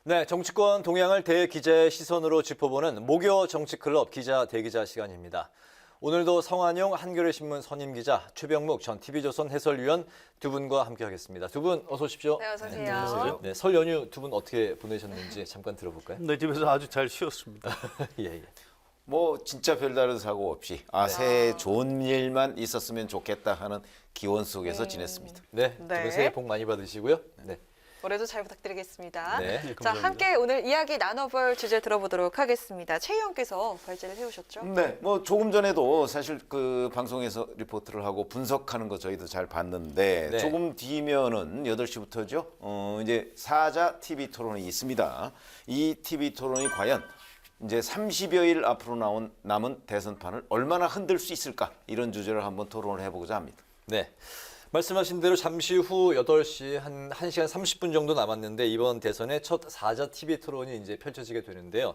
네, 정치권 동향을 대기자의 시선으로 짚어보는 목요 정치클럽 기자 대기자 시간입니다. 오늘도 성한용 한겨레신문 선임기자, 최병묵 전 TV조선 해설위원 두 분과 함께하겠습니다. 두 분 어서 오십시오. 네, 어서 오세요. 네, 설 연휴 두 분 어떻게 보내셨는지 잠깐 들어볼까요? 네, 집에서 아주 잘 쉬었습니다. 예. 뭐 진짜 별다른 사고 없이 새해 좋은 일만 있었으면 좋겠다 하는 기원 속에서 지냈습니다. 네, 두 분 새해 복 많이 받으시고요. 네. 올해도 잘 부탁드리겠습니다. 네, 자, 감사합니다. 함께 오늘 이야기 나눠볼 주제 들어보도록 하겠습니다. 최 의원께서 발제를 해오셨죠? 네, 뭐 조금 전에도 사실 그 방송에서 리포트를 하고 분석하는 거 저희도 잘 봤는데 네. 조금 뒤면은 8시부터죠. 이제 사자 TV 토론이 있습니다. 이 TV 토론이 과연 이제 30여일 앞으로 남은 대선판을 얼마나 흔들 수 있을까? 이런 주제를 한번 토론을 해보고자 합니다. 네. 말씀하신 대로 잠시 후 8시 한 1시간 30분 정도 남았는데 이번 대선의 첫 사자 TV 토론이 이제 펼쳐지게 되는데요.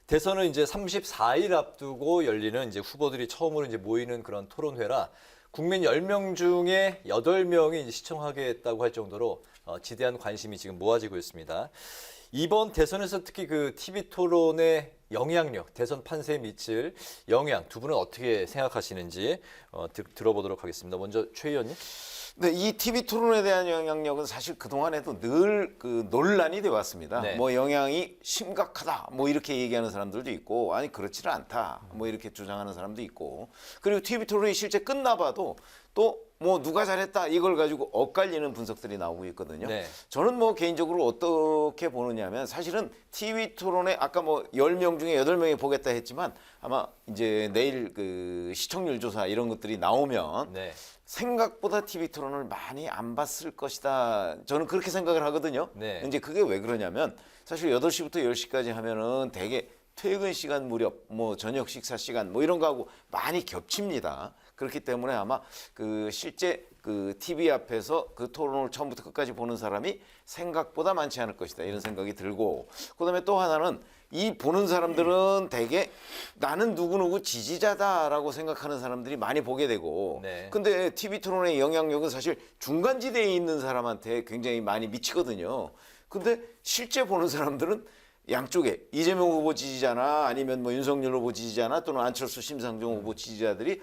대선은 이제 34일 앞두고 열리는 이제 후보들이 처음으로 이제 모이는 그런 토론회라 국민 10명 중에 8명이 이제 시청하겠다고 할 정도로 지대한 관심이 지금 모아지고 있습니다. 이번 대선에서 특히 그 TV 토론의 영향력, 대선 판세에 미칠 영향 두 분은 어떻게 생각하시는지 들어보도록 하겠습니다. 먼저 최 의원님. 네, 이 TV 토론에 대한 영향력은 사실 그동안에도 늘 그 논란이 되어 왔습니다. 네. 뭐 영향이 심각하다, 뭐 이렇게 얘기하는 사람들도 있고, 아니 그렇지는 않다, 뭐 이렇게 주장하는 사람도 있고, 그리고 TV 토론이 실제 끝나봐도 또 뭐 누가 잘했다 이걸 가지고 엇갈리는 분석들이 나오고 있거든요. 네. 저는 뭐 개인적으로 어떻게 보느냐면 사실은 TV 토론에 아까 뭐 10명 중에 8명이 보겠다 했지만 아마 이제 내일 그 시청률 조사 이런 것들이 나오면 네. 생각보다 TV 토론을 많이 안 봤을 것이다. 저는 그렇게 생각을 하거든요. 네. 이제 그게 왜 그러냐면 사실 8시부터 10시까지 하면은 되게 퇴근 시간 무렵, 뭐 저녁 식사 시간 뭐 이런 거하고 많이 겹칩니다. 그렇기 때문에 아마 그 실제 그 TV 앞에서 그 토론을 처음부터 끝까지 보는 사람이 생각보다 많지 않을 것이다. 이런 생각이 들고 그다음에 또 하나는 이 보는 사람들은 되게 나는 누구누구 지지자다라고 생각하는 사람들이 많이 보게 되고 네. 근데 TV 토론의 영향력은 사실 중간지대에 있는 사람한테 굉장히 많이 미치거든요. 근데 실제 보는 사람들은 양쪽에 이재명 후보 지지자나 아니면 뭐 윤석열 후보 지지자나 또는 안철수 심상정 후보 지지자들이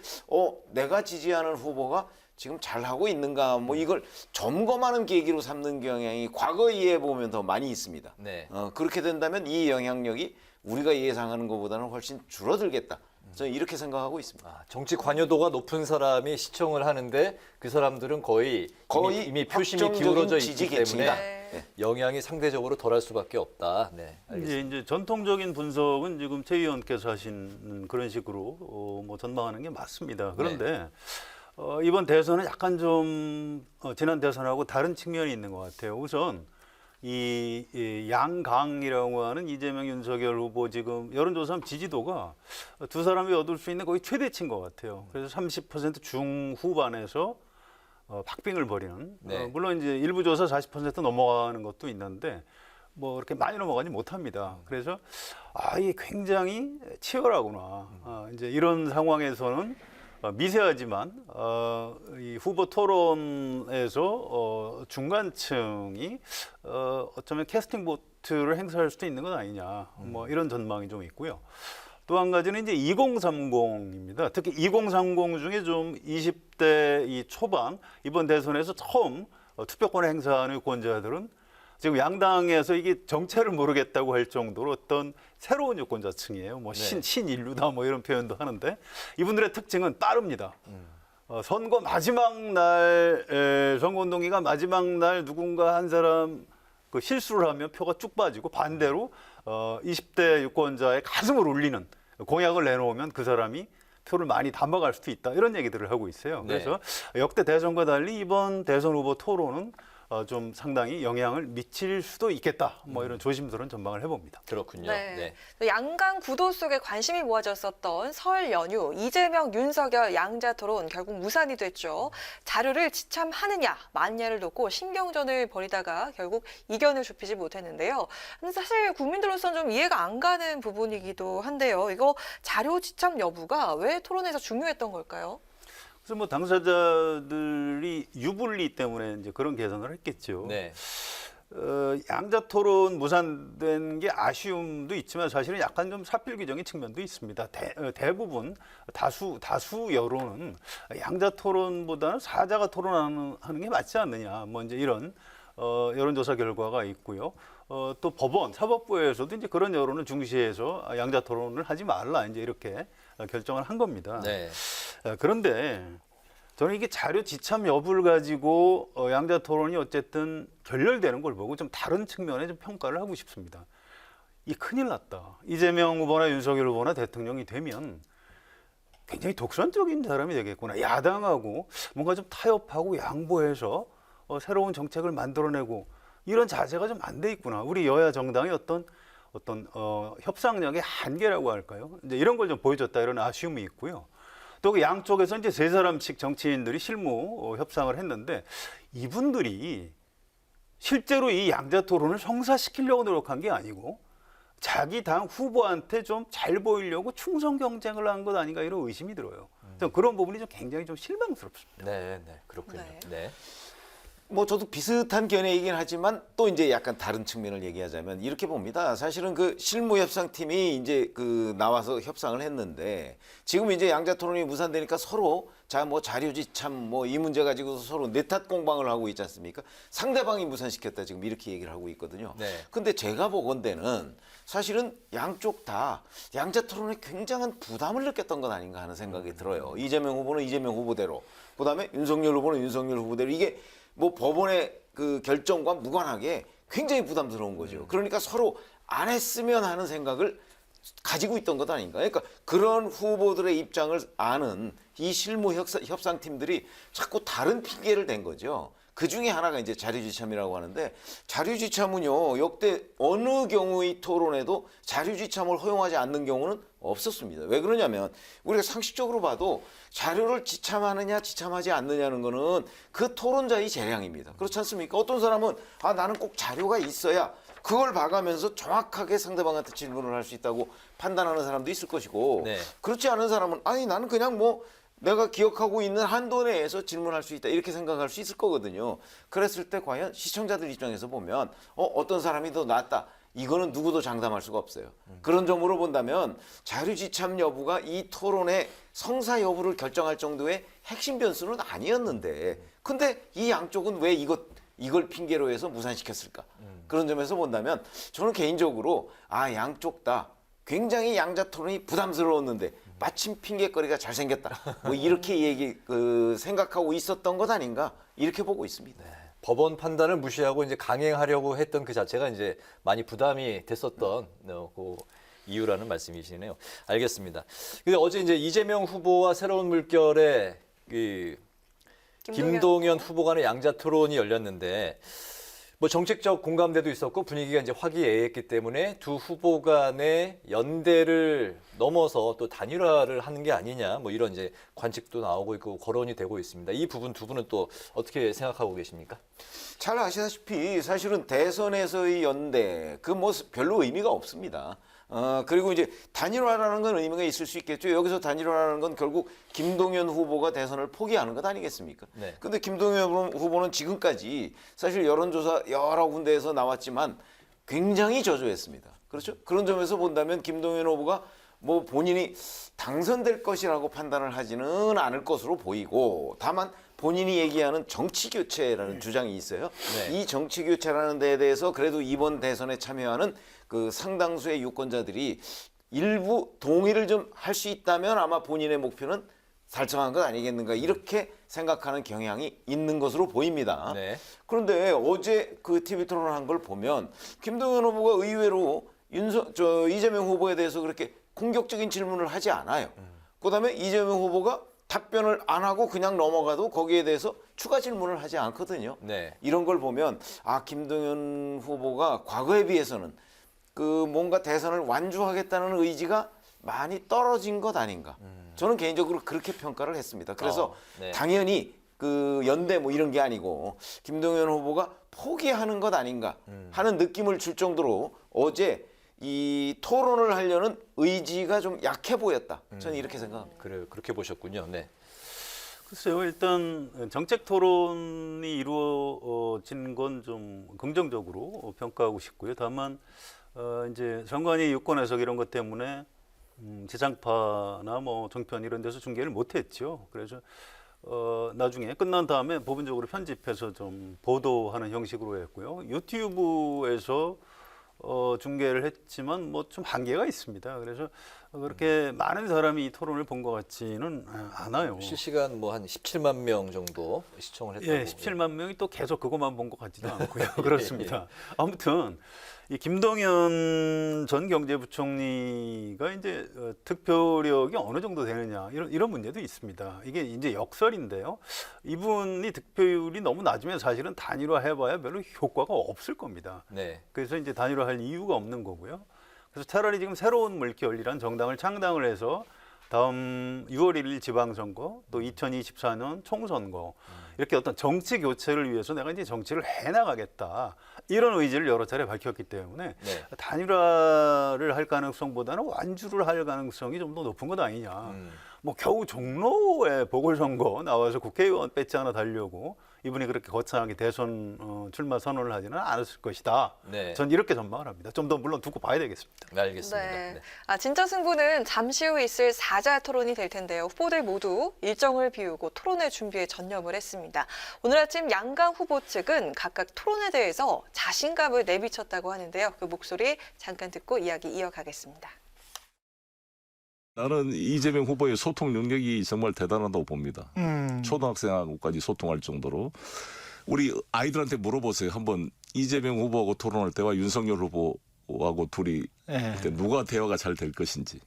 내가 지지하는 후보가 지금 잘하고 있는가 뭐 이걸 점검하는 계기로 삼는 경향이 과거에 보면 더 많이 있습니다. 네. 그렇게 된다면 이 영향력이 우리가 예상하는 것보다는 훨씬 줄어들겠다. 저는 이렇게 생각하고 있습니다. 정치 관여도가 높은 사람이 시청을 하는데 그 사람들은 거의 이미 표심이 확정적인 기울어져 지지 있기 때문에 계층이다. 네. 영향이 상대적으로 덜할 수밖에 없다. 네, 알겠습니다. 이제 전통적인 분석은 지금 최 의원께서 하신 그런 식으로 뭐 전망하는 게 맞습니다. 그런데 이번 대선은 약간 좀 지난 대선하고 다른 측면이 있는 것 같아요. 우선 이 양강이라고 하는 이재명, 윤석열 후보 지금 여론조사 지지도가 두 사람이 얻을 수 있는 거의 최대치인 것 같아요. 그래서 30% 중후반에서 박빙을 벌이는 네. 물론 이제 일부 조사 40% 넘어가는 것도 있는데 뭐 그렇게 많이 넘어가지 못합니다. 그래서 이게 굉장히 치열하구나. 이제 이런 상황에서는 미세하지만 이 후보 토론에서 중간층이 어쩌면 캐스팅 보트를 행사할 수도 있는 건 아니냐. 뭐 이런 전망이 좀 있고요. 또 한 가지는 이제 2030입니다. 특히 2030 중에 좀 20대 이 초반 이번 대선에서 처음 투표권을 행사하는 유권자들은 지금 양당에서 이게 정체를 모르겠다고 할 정도로 어떤 새로운 유권자층이에요. 뭐 신인류다 뭐 이런 표현도 하는데 이분들의 특징은 빠릅니다. 선거 마지막 날 선거운동기가 마지막 날 누군가 한 사람 그 실수를 하면 표가 쭉 빠지고 반대로 20대 유권자의 가슴을 울리는 공약을 내놓으면 그 사람이 표를 많이 담아갈 수도 있다 이런 얘기들을 하고 있어요. 네. 그래서 역대 대선과 달리 이번 대선 후보 토론은 좀 상당히 영향을 미칠 수도 있겠다. 뭐 이런 조심스러운 전망을 해봅니다. 그렇군요. 네. 또 양강 구도 속에 관심이 모아졌었던 설 연휴 이재명, 윤석열 양자 토론 결국 무산이 됐죠. 자료를 지참하느냐 마느냐를 놓고 신경전을 벌이다가 결국 이견을 좁히지 못했는데요. 근데 사실 국민들로서는 좀 이해가 안 가는 부분이기도 한데요. 이거 자료 지참 여부가 왜 토론에서 중요했던 걸까요? 그래서 뭐 당사자들이 유불리 때문에 이제 그런 계산을 했겠죠. 네. 양자 토론 무산된 게 아쉬움도 있지만 사실은 약간 좀 삽질 규정의 측면도 있습니다. 대부분 다수 여론은 양자 토론보다는 사자가 토론하는 게 맞지 않느냐. 뭐 이제 이런 여론조사 결과가 있고요. 또 법원, 사법부에서도 이제 그런 여론을 중시해서 양자 토론을 하지 말라 이제 이렇게 결정을 한 겁니다. 네. 그런데 저는 이게 자료 지참 여부를 가지고 양자 토론이 어쨌든 결렬되는 걸 보고 좀 다른 측면에 좀 평가를 하고 싶습니다. 이 큰일 났다. 이재명 후보나 윤석열 후보나 대통령이 되면 굉장히 독선적인 사람이 되겠구나. 야당하고 뭔가 좀 타협하고 양보해서 새로운 정책을 만들어내고 이런 자세가 좀 안 돼 있구나. 우리 여야 정당의 어떤 협상력의 한계라고 할까요? 이제 이런 걸 좀 보여줬다 이런 아쉬움이 있고요. 또 그 양쪽에서 이제 세 사람씩 정치인들이 실무 협상을 했는데 이분들이 실제로 이 양자 토론을 성사시키려고 노력한 게 아니고 자기 당 후보한테 좀 잘 보이려고 충성 경쟁을 한 것 아닌가 이런 의심이 들어요. 좀 그런 부분이 좀 굉장히 좀 실망스럽습니다. 네, 네, 그렇군요. 네. 네. 뭐 저도 비슷한 견해이긴 하지만 또 이제 약간 다른 측면을 얘기하자면 이렇게 봅니다. 사실은 그 실무협상팀이 이제 그 나와서 협상을 했는데 지금 이제 양자 토론이 무산되니까 서로 자 뭐 자료지참 뭐 이 문제 가지고 서로 내탓 공방을 하고 있지 않습니까? 상대방이 무산시켰다 지금 이렇게 얘기를 하고 있거든요. 네. 근데 제가 보건대는 사실은 양쪽 다 양자 토론에 굉장한 부담을 느꼈던 건 아닌가 하는 생각이 들어요. 이재명 후보는 이재명 후보대로, 그다음에 윤석열 후보는 윤석열 후보대로 이게 뭐 법원의 그 결정과 무관하게 굉장히 부담스러운 거죠. 그러니까 서로 안 했으면 하는 생각을 가지고 있던 것 아닌가. 그러니까 그런 후보들의 입장을 아는 이 실무 협상팀들이 자꾸 다른 핑계를 댄 거죠. 그 중에 하나가 이제 자료지참이라고 하는데 자료지참은요 역대 어느 경우의 토론에도 자료지참을 허용하지 않는 경우는 없었습니다. 왜 그러냐면 우리가 상식적으로 봐도 자료를 지참하느냐 지참하지 않느냐는 거는 그 토론자의 재량입니다. 그렇지 않습니까? 어떤 사람은 아 나는 꼭 자료가 있어야 그걸 봐가면서 정확하게 상대방한테 질문을 할 수 있다고 판단하는 사람도 있을 것이고 네. 그렇지 않은 사람은 아니 나는 그냥 뭐 내가 기억하고 있는 한도 내에서 질문할 수 있다 이렇게 생각할 수 있을 거거든요. 그랬을 때 과연 시청자들 입장에서 보면 어떤 사람이 더 낫다. 이거는 누구도 장담할 수가 없어요. 그런 점으로 본다면 자료지참 여부가 이 토론의 성사 여부를 결정할 정도의 핵심 변수는 아니었는데 근데 이 양쪽은 왜 이걸 핑계로 해서 무산시켰을까? 그런 점에서 본다면 저는 개인적으로 양쪽 다 굉장히 양자 토론이 부담스러웠는데 마침 핑계거리가 잘생겼다. 뭐 이렇게 생각하고 있었던 것 아닌가 이렇게 보고 있습니다. 법원 판단을 무시하고 이제 강행하려고 했던 그 자체가 이제 많이 부담이 됐었던 그 이유라는 말씀이시네요. 알겠습니다. 근데 어제 이제 이재명 후보와 새로운 물결의 그 김동연 후보 간의 양자 토론이 열렸는데 뭐 정책적 공감대도 있었고 분위기가 이제 화기애애했기 때문에 두 후보 간의 연대를 넘어서 또 단일화를 하는 게 아니냐 뭐 이런 이제 관측도 나오고 있고 거론이 되고 있습니다. 이 부분 두 분은 또 어떻게 생각하고 계십니까? 잘 아시다시피 사실은 대선에서의 연대 그 뭐 별로 의미가 없습니다. 그리고 이제 단일화라는 건 의미가 있을 수 있겠죠. 여기서 단일화라는 건 결국 김동연 후보가 대선을 포기하는 것 아니겠습니까? 네. 근데 김동연 후보는 지금까지 사실 여론조사 여러 군데에서 나왔지만 굉장히 저조했습니다. 그렇죠? 그런 점에서 본다면 김동연 후보가 뭐 본인이 당선될 것이라고 판단을 하지는 않을 것으로 보이고 다만 본인이 얘기하는 정치 교체라는 주장이 있어요. 네. 이 정치 교체라는 데에 대해서 그래도 이번 대선에 참여하는 그 상당수의 유권자들이 일부 동의를 좀 할 수 있다면 아마 본인의 목표는 달성한 것 아니겠는가 이렇게 생각하는 경향이 있는 것으로 보입니다. 네. 그런데 어제 그 TV 토론을 한 걸 보면 김동연 후보가 의외로 이재명 후보에 대해서 그렇게 공격적인 질문을 하지 않아요. 그다음에 이재명 후보가 답변을 안 하고 그냥 넘어가도 거기에 대해서 추가 질문을 하지 않거든요. 네. 이런 걸 보면 김동연 후보가 과거에 비해서는 그 뭔가 대선을 완주하겠다는 의지가 많이 떨어진 것 아닌가. 저는 개인적으로 그렇게 평가를 했습니다. 그래서 네. 당연히 그 연대 뭐 이런 게 아니고 김동연 후보가 포기하는 것 아닌가 하는 느낌을 줄 정도로 어제 이 토론을 하려는 의지가 좀 약해 보였다. 저는 이렇게 생각합니다. 그렇게 보셨군요. 네. 글쎄요, 일단 정책 토론이 이루어진 건 좀 긍정적으로 평가하고 싶고요. 다만 이제 선관위 유권 해석 이런 것 때문에 지상파나 뭐 종편 이런 데서 중계를 못했죠. 그래서 나중에 끝난 다음에 부분적으로 편집해서 좀 보도하는 형식으로 했고요. 유튜브에서 중계를 했지만 뭐 좀 한계가 있습니다. 그래서 그렇게 많은 사람이 이 토론을 본 것 같지는 않아요. 실시간 뭐 한 17만 명 정도 시청을 했다고. 예, 17만 명이 또 계속 그것만 본 것 같지도 않고요. 그렇습니다. 아무튼 이 김동연 전 경제부총리가 이제 득표력이 어느 정도 되느냐 이런 문제도 있습니다. 이게 이제 역설인데요. 이분이 득표율이 너무 낮으면 사실은 단일화해봐야 별로 효과가 없을 겁니다. 네. 그래서 이제 단일화할 이유가 없는 거고요. 그래서 차라리 지금 새로운 물결이란 정당을 창당을 해서 다음 6월 1일 지방선거 또 2024년 총선거 이렇게 어떤 정치 교체를 위해서 내가 이제 정치를 해나가겠다 이런 의지를 여러 차례 밝혔기 때문에 네. 단일화를 할 가능성보다는 완주를 할 가능성이 좀 더 높은 것 아니냐. 뭐 겨우 종로에 보궐선거 나와서 국회의원 배지 하나 달려고 이분이 그렇게 거창하게 대선 출마 선언을 하지는 않았을 것이다. 네. 전 이렇게 전망을 합니다. 좀 더 물론 두고 봐야 되겠습니다. 네, 알겠습니다. 네. 네. 진짜 승부는 잠시 후 있을 4자 토론이 될 텐데요. 후보들 모두 일정을 비우고 토론회 준비에 전념을 했습니다. 오늘 아침 양강 후보 측은 각각 토론에 대해서 자신감을 내비쳤다고 하는데요. 그 목소리 잠깐 듣고 이야기 이어가겠습니다. 나는 이재명 후보의 소통 능력이 정말 대단하다고 봅니다. 초등학생하고까지 소통할 정도로. 우리 아이들한테 물어보세요. 한번 이재명 후보하고 토론할 때와 윤석열 후보하고 둘이 할 때 누가 대화가 잘 될 것인지.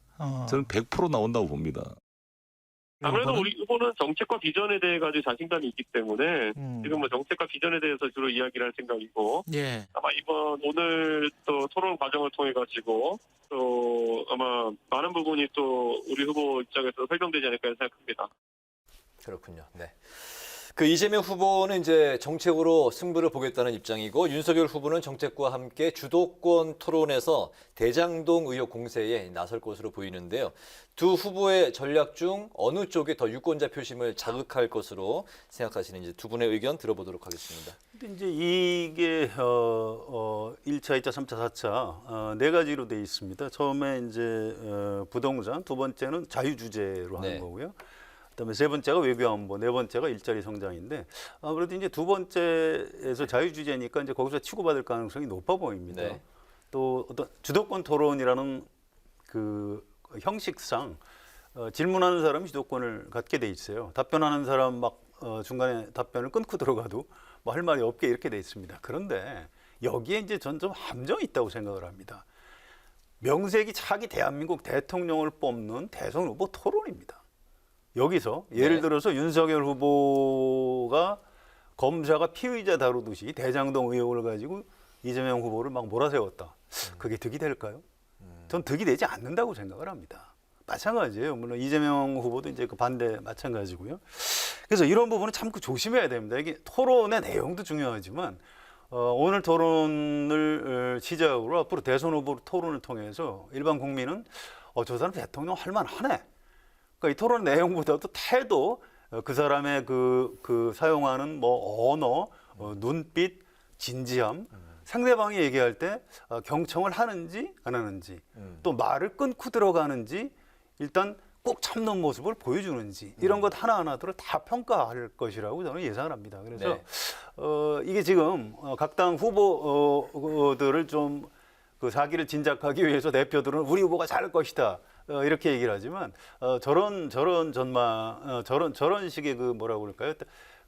저는 100% 나온다고 봅니다. 아무래도 우리 후보는 정책과 비전에 대해 가지고 자신감이 있기 때문에 지금 뭐 정책과 비전에 대해서 주로 이야기를 할 생각이고 예. 아마 오늘 또 토론 과정을 통해 가지고 또 아마 많은 부분이 또 우리 후보 입장에서 설명되지 않을까 생각합니다. 그렇군요. 네. 그 이재명 후보는 이제 정책으로 승부를 보겠다는 입장이고 윤석열 후보는 정책과 함께 주도권 토론에서 대장동 의혹 공세에 나설 것으로 보이는데요. 두 후보의 전략 중 어느 쪽이 더 유권자 표심을 자극할 것으로 생각하시는지 두 분의 의견 들어보도록 하겠습니다. 근데 이제 이게 1차, 2차, 3차, 4차 네 가지로 돼 있습니다. 처음에 이제 부동산, 두 번째는 자유주제로 하는 네. 거고요. 그다음에 세 번째가 외교안보, 네 번째가 일자리 성장인데 아무래도 이제 두 번째에서 자유주제니까 이제 거기서 치고받을 가능성이 높아 보입니다. 네. 또 어떤 주도권 토론이라는 그 형식상 질문하는 사람이 주도권을 갖게 돼 있어요. 답변하는 사람 막 중간에 답변을 끊고 들어가도 뭐 할 말이 없게 이렇게 돼 있습니다. 그런데 여기에 이제 전 좀 함정이 있다고 생각을 합니다. 명색이 차기 대한민국 대통령을 뽑는 대선 후보 토론입니다. 여기서 예를 네. 들어서 윤석열 후보가 검사가 피의자 다루듯이 대장동 의혹을 가지고 이재명 후보를 막 몰아세웠다. 그게 득이 될까요? 전 득이 되지 않는다고 생각을 합니다. 마찬가지예요. 물론 이재명 후보도 이제 그 반대 마찬가지고요. 그래서 이런 부분은 참 조심해야 됩니다. 이게 토론의 내용도 중요하지만 오늘 토론을 시작으로 앞으로 대선 후보 토론을 통해서 일반 국민은 저 사람 대통령 할 만하네. 그러니까 이 토론 내용보다도 태도, 그 사람의 그 사용하는 뭐 언어, 눈빛, 진지함, 상대방이 얘기할 때 경청을 하는지 안 하는지, 또 말을 끊고 들어가는지 일단 꼭 참는 모습을 보여주는지 이런 것 하나하나들을 다 평가할 것이라고 저는 예상을 합니다. 그래서 네. 이게 지금 각 당 후보들을 좀 그 사기를 진작하기 위해서 대표들은 우리 후보가 잘할 것이다. 이렇게 얘기를 하지만 저런 전망 저런 식의 그 뭐라고 그럴까요?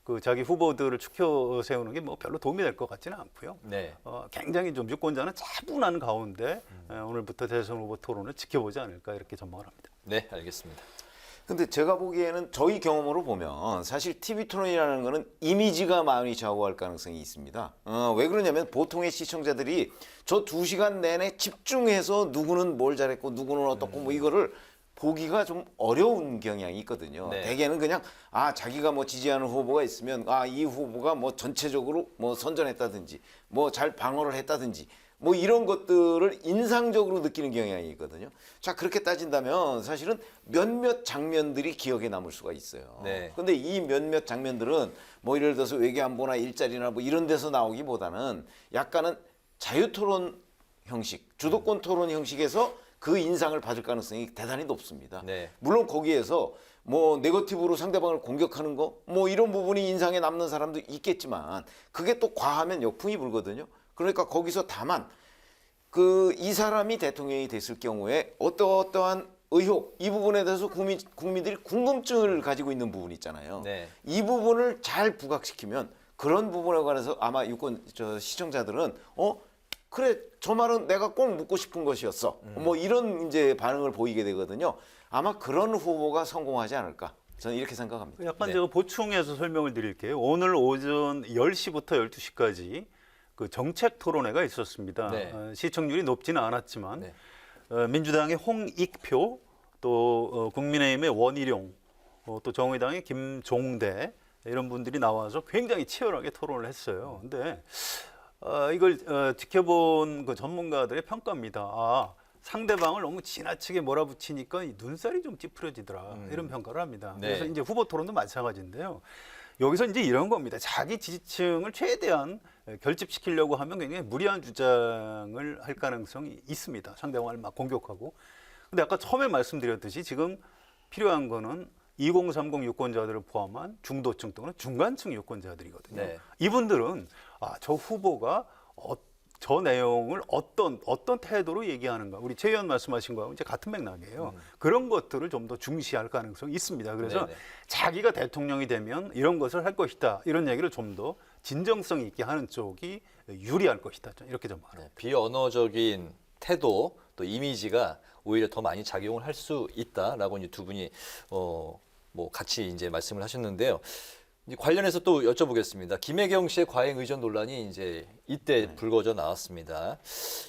그 자기 후보들을 추켜 세우는 게 뭐 별로 도움이 될 것 같지는 않고요. 네. 굉장히 좀 유권자는 차분한 가운데 오늘부터 대선 후보 토론을 지켜보지 않을까 이렇게 전망을 합니다. 네, 알겠습니다. 근데 제가 보기에는 저희 경험으로 보면 사실 TV 토론이라는 거는 이미지가 많이 좌우할 가능성이 있습니다. 왜 그러냐면 보통의 시청자들이 저 2시간 내내 집중해서 누구는 뭘 잘했고 누구는 어떻고 뭐 이거를 보기가 좀 어려운 경향이 있거든요. 네. 대개는 그냥 자기가 뭐 지지하는 후보가 있으면 이 후보가 뭐 전체적으로 뭐 선전했다든지 뭐 잘 방어를 했다든지 뭐 이런 것들을 인상적으로 느끼는 경향이 있거든요. 자, 그렇게 따진다면 사실은 몇몇 장면들이 기억에 남을 수가 있어요. 네. 근데 이 몇몇 장면들은 뭐 예를 들어서 외교안보나 일자리나 뭐 이런 데서 나오기보다는 약간은 자유토론 형식, 주도권 토론 형식에서 그 인상을 받을 가능성이 대단히 높습니다. 네. 물론 거기에서 뭐 네거티브로 상대방을 공격하는 거 뭐 이런 부분이 인상에 남는 사람도 있겠지만 그게 또 과하면 역풍이 불거든요. 그러니까 거기서 다만 그 이 사람이 대통령이 됐을 경우에 어떠한 의혹 이 부분에 대해서 국민들이 궁금증을 가지고 있는 부분이 있잖아요. 네. 이 부분을 잘 부각시키면 그런 부분에 관해서 아마 시청자들은 그래 저 말은 내가 꼭 묻고 싶은 것이었어. 뭐 이런 이제 반응을 보이게 되거든요. 아마 그런 후보가 성공하지 않을까. 저는 이렇게 생각합니다. 약간 네. 제가 보충해서 설명을 드릴게요. 오늘 오전 10시부터 12시까지 그 정책 토론회가 있었습니다. 네. 시청률이 높지는 않았지만 네. 민주당의 홍익표 또 국민의힘의 원희룡 또 정의당의 김종대 이런 분들이 나와서 굉장히 치열하게 토론을 했어요. 근데 이걸 지켜본 그 전문가들의 평가입니다. 상대방을 너무 지나치게 몰아붙이니까 이 눈살이 좀 찌푸려지더라 이런 평가를 합니다. 네. 그래서 이제 후보 토론도 마찬가지인데요. 여기서 이제 이런 겁니다. 자기 지지층을 최대한 결집시키려고 하면 굉장히 무리한 주장을 할 가능성이 있습니다. 상대방을 막 공격하고. 근데 아까 처음에 말씀드렸듯이 지금 필요한 거는 2030 유권자들을 포함한 중도층 또는 중간층 유권자들이거든요. 네. 이분들은 저 후보가 저 내용을 어떤 태도로 얘기하는가. 우리 최 의원 말씀하신 거하고 이제 같은 맥락이에요. 그런 것들을 좀 더 중시할 가능성이 있습니다. 그래서 네네. 자기가 대통령이 되면 이런 것을 할 것이다. 이런 얘기를 좀 더 진정성 있게 하는 쪽이 유리할 것이다. 이렇게 좀 말합니다. 네, 비언어적인 태도 또 이미지가 오히려 더 많이 작용을 할 수 있다라고 이제 두 분이 뭐 같이 이제 말씀을 하셨는데요. 이제 관련해서 또 여쭤보겠습니다. 김혜경 씨의 과잉 의전 논란이 이제 이때 불거져 나왔습니다.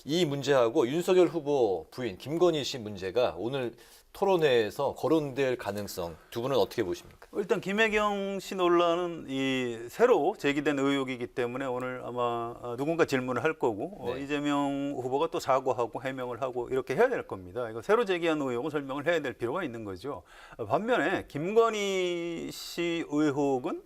이 문제하고 윤석열 후보 부인 김건희 씨 문제가 오늘 토론회에서 거론될 가능성 두 분은 어떻게 보십니까? 일단 김혜경 씨 논란은 이 새로 제기된 의혹이기 때문에 오늘 아마 누군가 질문을 할 거고 네. 이재명 후보가 또 사과하고 해명을 하고 이렇게 해야 될 겁니다. 이거 새로 제기한 의혹은 설명을 해야 될 필요가 있는 거죠. 반면에 김건희 씨 의혹은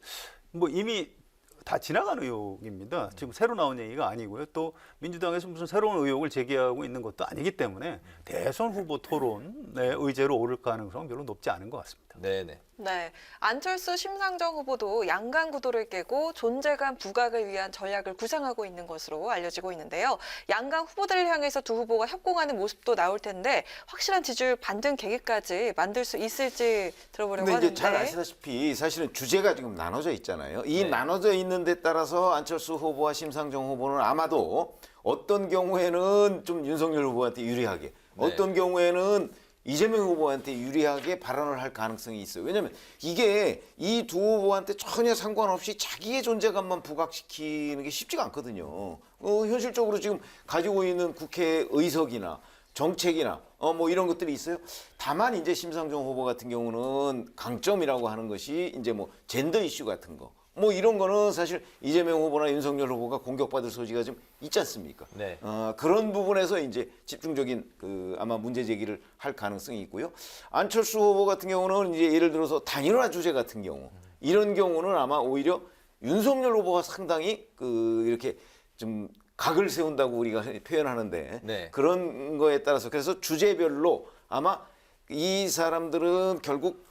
뭐 이미 다 지나간 의혹입니다. 지금 새로 나온 얘기가 아니고요. 또 민주당에서 무슨 새로운 의혹을 제기하고 있는 것도 아니기 때문에 대선 후보 토론의 의제로 오를 가능성은 별로 높지 않은 것 같습니다. 네네. 네, 안철수 심상정 후보도 양강 구도를 깨고 존재감 부각을 위한 전략을 구상하고 있는 것으로 알려지고 있는데요. 양강 후보들을 향해서 두 후보가 협공하는 모습도 나올 텐데 확실한 지지율 반등 계기까지 만들 수 있을지 들어보려고 근데 이제 하는데. 잘 아시다시피 사실은 주제가 지금 나눠져 있잖아요. 이 네. 나눠져 있는 데 따라서 안철수 후보와 심상정 후보는 아마도 어떤 경우에는 좀 윤석열 후보한테 유리하게, 어떤 경우에는 이재명 후보한테 유리하게 발언을 할 가능성이 있어요. 왜냐하면 이게 이 두 후보한테 전혀 상관없이 자기의 존재감만 부각시키는 게 쉽지가 않거든요. 현실적으로 지금 가지고 있는 국회 의석이나 정책이나 뭐 이런 것들이 있어요. 다만 이제 심상정 후보 같은 경우는 강점이라고 하는 것이 이제 뭐 젠더 이슈 같은 거. 뭐 이런 거는 사실 이재명 후보나 윤석열 후보가 공격받을 소지가 좀 있지 않습니까? 네. 그런 부분에서 이제 집중적인 그 아마 문제 제기를 할 가능성이 있고요. 안철수 후보 같은 경우는 이제 예를 들어서 단일화 주제 같은 경우 이런 경우는 아마 오히려 윤석열 후보가 상당히 그 이렇게 좀 각을 세운다고 우리가 표현하는데 네. 그런 거에 따라서 그래서 주제별로 아마 이 사람들은 결국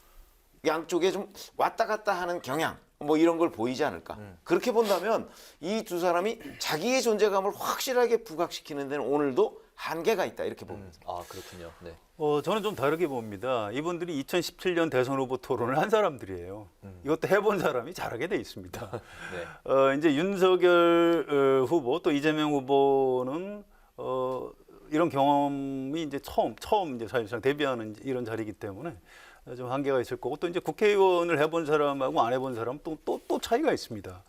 양쪽에 좀 왔다 갔다 하는 경향 뭐 이런 걸 보이지 않을까. 그렇게 본다면 이 두 사람이 자기의 존재감을 확실하게 부각시키는 데는 오늘도 한계가 있다 이렇게 봅니다. 아 그렇군요. 네. 저는 좀 다르게 봅니다. 이분들이 2017년 대선 후보 토론을 한 사람들이에요. 이것도 해본 사람이 잘하게 돼 있습니다. 네. 이제 윤석열 후보 또 이재명 후보는 이런 경험이 이제 처음 이제 사실상 데뷔하는 이런 자리이기 때문에 좀 한계가 있을 거고 또 이제 국회의원을 해본 사람하고 안 해본 사람 또 차이가 있습니다.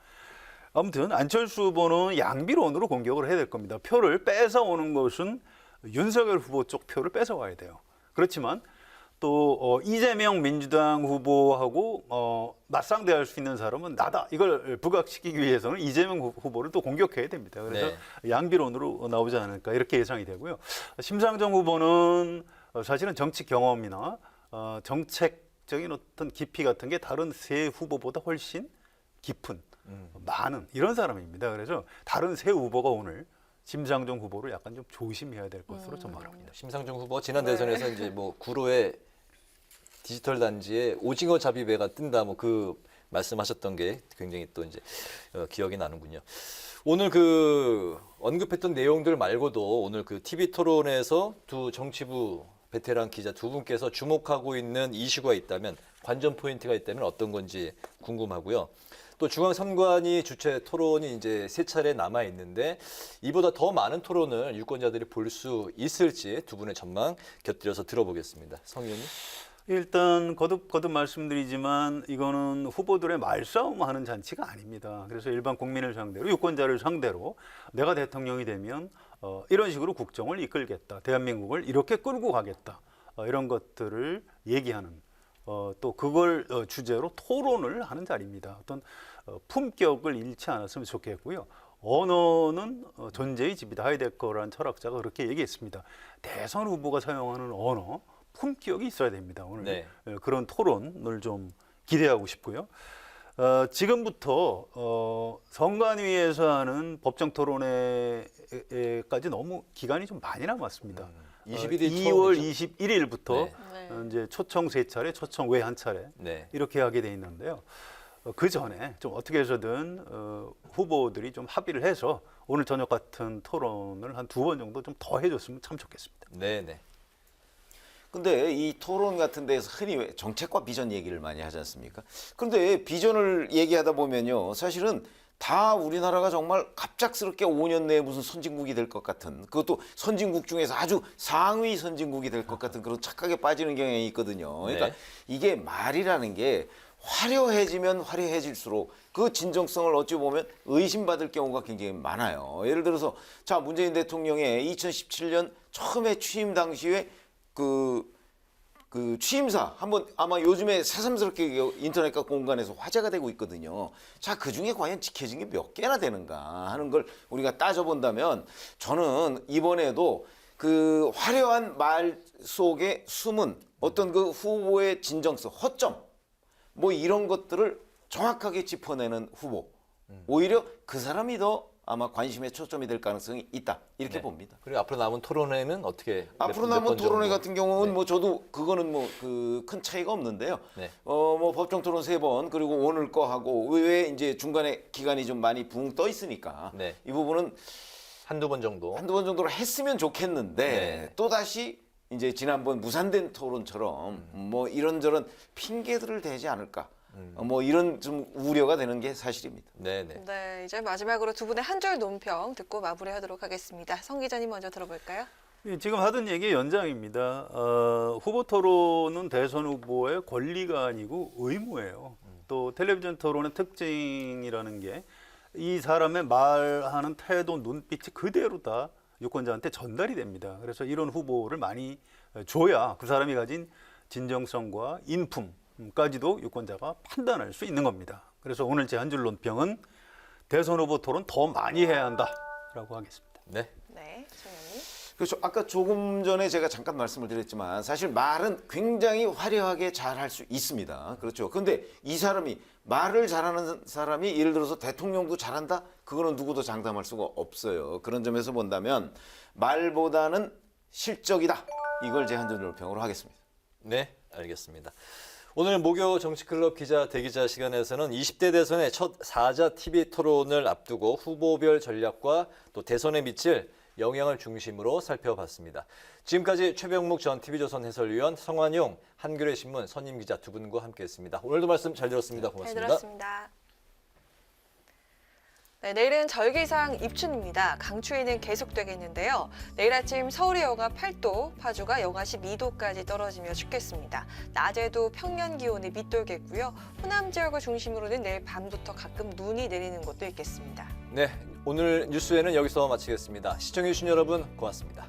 아무튼 안철수 후보는 양비론으로 공격을 해야 될 겁니다. 표를 뺏어오는 것은 윤석열 후보 쪽 표를 뺏어와야 돼요. 그렇지만 또 이재명 민주당 후보하고 맞상대할 수 있는 사람은 나다. 이걸 부각시키기 위해서는 이재명 후보를 또 공격해야 됩니다. 그래서 양비론으로 나오지 않을까 이렇게 예상이 되고요. 심상정 후보는 사실은 정치 경험이나 정책적인 어떤 깊이 같은 게 다른 세 후보보다 훨씬 깊은 많은 이런 사람입니다. 그래서 다른 세 후보가 오늘 심상정 후보를 약간 좀 조심해야 될 것으로 전망을 합니다. 심상정 후보 지난 대선에서 이제 뭐 구로의 디지털 단지에 오징어 잡이배가 뜬다 뭐 그 말씀하셨던 게 굉장히 또 이제 기억이 나는군요. 오늘 그 언급했던 내용들 말고도 오늘 그 TV 토론에서 두 정치부 베테랑 기자 두 분께서 주목하고 있는 이슈가 있다면 관전 포인트가 있다면 어떤 건지 궁금하고요. 또 중앙선관위 주최 토론이 이제 세 차례 남아 있는데 이보다 더 많은 토론을 유권자들이 볼 수 있을지 두 분의 전망 곁들여서 들어보겠습니다. 성 의원님. 일단 거듭 말씀드리지만 이거는 후보들의 말싸움하는 잔치가 아닙니다. 그래서 일반 국민을 상대로 유권자를 상대로 내가 대통령이 되면 이런 식으로 국정을 이끌겠다. 대한민국을 이렇게 끌고 가겠다. 이런 것들을 얘기하는 또 그걸 주제로 토론을 하는 자리입니다. 어떤 품격을 잃지 않았으면 좋겠고요. 언어는 존재의 집이다. 하이데거라는 철학자가 그렇게 얘기했습니다. 대선 후보가 사용하는 언어, 품격이 있어야 됩니다. 오늘 그런 토론을 좀 기대하고 싶고요. 지금부터 선관위에서 하는 법정 토론회까지 너무 기간이 좀 많이 남았습니다. 2월 21일부터 이제 초청 세 차례, 초청 외 한 차례 이렇게 하게 돼 있는데요. 그 전에 좀 어떻게 해서든 후보들이 좀 합의를 해서 오늘 저녁 같은 토론을 한 2번 정도 좀 더 해줬으면 참 좋겠습니다. 네네. 근데 이 토론 같은 데서 흔히 왜 정책과 비전 얘기를 많이 하지 않습니까? 그런데 비전을 얘기하다 보면요. 사실은 다 우리나라가 정말 갑작스럽게 5년 내에 무슨 선진국이 될 것 같은, 그것도 선진국 중에서 아주 상위 선진국이 될 것 같은 그런 착각에 빠지는 경향이 있거든요. 그러니까 이게 말이라는 게 화려해지면 화려해질수록 그 진정성을 어찌 보면 의심받을 경우가 굉장히 많아요. 예를 들어서 자, 문재인 대통령의 2017년 처음에 취임 당시에 그 취임사 한번 아마 요즘에 새삼스럽게 인터넷과 공간에서 화제가 되고 있거든요. 자, 그 중에 과연 지켜진 게 몇 개나 되는가 하는 걸 우리가 따져본다면 저는 이번에도 그 화려한 말 속에 숨은 어떤 그 후보의 진정성, 허점 뭐 이런 것들을 정확하게 짚어내는 후보. 오히려 그 사람이 더 아마 관심의 초점이 될 가능성이 있다 이렇게 봅니다. 그리고 앞으로 남은 토론회는 어떻게? 앞으로 남은 토론회 같은 경우는 뭐 저도 그거는 뭐 그 큰 차이가 없는데요. 뭐 법정 토론 3번 그리고 오늘 거 하고 왜 이제 중간에 기간이 좀 많이 붕 떠 있으니까 이 부분은 한두 번 정도로 했으면 좋겠는데 또 다시 이제 지난번 무산된 토론처럼 뭐 이런저런 핑계들을 대지 않을까. 뭐 이런 좀 우려가 되는 게 사실입니다. 네, 이제 마지막으로 두 분의 한 줄 논평 듣고 마무리하도록 하겠습니다. 성 기자님 먼저 들어볼까요? 지금 하던 얘기의 연장입니다. 후보 토론은 대선 후보의 권리가 아니고 의무예요. 또 텔레비전 토론의 특징이라는 게 이 사람의 말하는 태도, 눈빛이 그대로 다 유권자한테 전달이 됩니다. 그래서 이런 후보를 많이 줘야 그 사람이 가진 진정성과 인품까지도 유권자가 판단할 수 있는 겁니다. 그래서 오늘 제 한 줄 논평은 대선 후보 토론 더 많이 해야 한다라고 하겠습니다. 네, 성 의원님. 그렇죠. 아까 조금 전에 제가 잠깐 말씀을 드렸지만 사실 말은 굉장히 화려하게 잘할 수 있습니다. 그렇죠. 근데 이 사람이 말을 잘하는 사람이 예를 들어서 대통령도 잘한다? 그거는 누구도 장담할 수가 없어요. 그런 점에서 본다면 말보다는 실적이다. 이걸 제 한 줄 논평으로 하겠습니다. 네, 알겠습니다. 오늘 목요 정치클럽 기자 대기자 시간에서는 20대 대선의 첫 사자 TV 토론을 앞두고 후보별 전략과 또 대선에 미칠 영향을 중심으로 살펴봤습니다. 지금까지 최병묵 전 TV조선 해설위원, 성환용 한겨레신문 선임 기자 두 분과 함께했습니다. 오늘도 말씀 잘 들었습니다. 고맙습니다. 잘 들었습니다. 네, 내일은 절기상 입춘입니다. 강추위는 계속되겠는데요. 내일 아침 서울의 영하 8도, 파주가 영하 12도까지 떨어지며 춥겠습니다. 낮에도 평년 기온이 밑돌겠고요. 호남 지역을 중심으로는 내일 밤부터 가끔 눈이 내리는 곳도 있겠습니다. 네, 오늘 뉴스회는 여기서 마치겠습니다. 시청해주신 여러분 고맙습니다.